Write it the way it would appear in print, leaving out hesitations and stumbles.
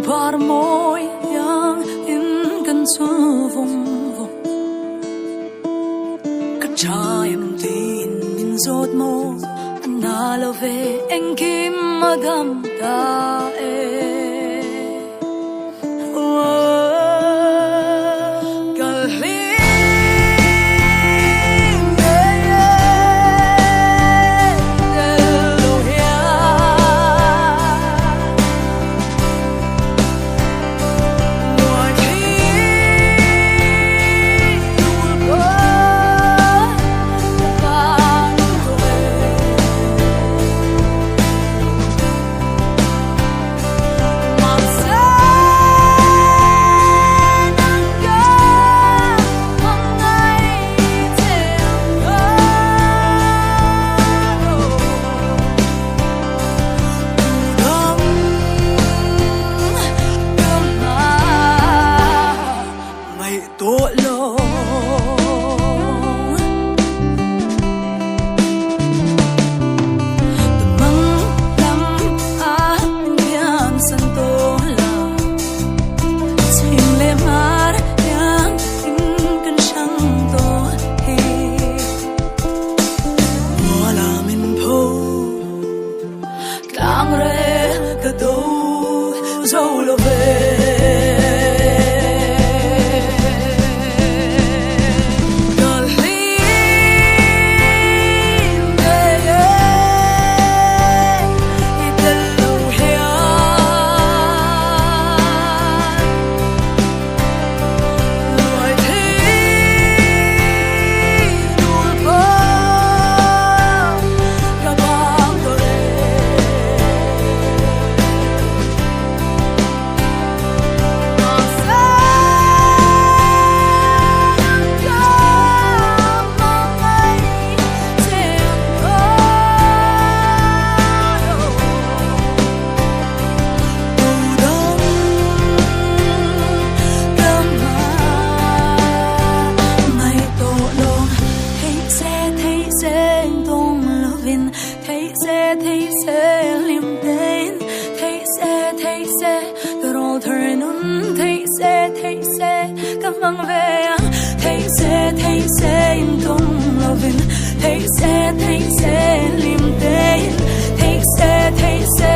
par môi yang in kan su vong vong ka chai min tin min zot mo na lo ve en kim madam ta solo thấy sẽ liềm đến thấy sẽ từ đầu thời nun thấy sẽ cảm ơn về thấy sẽ in tung lovin thấy sẽ liềm đến thấy sẽ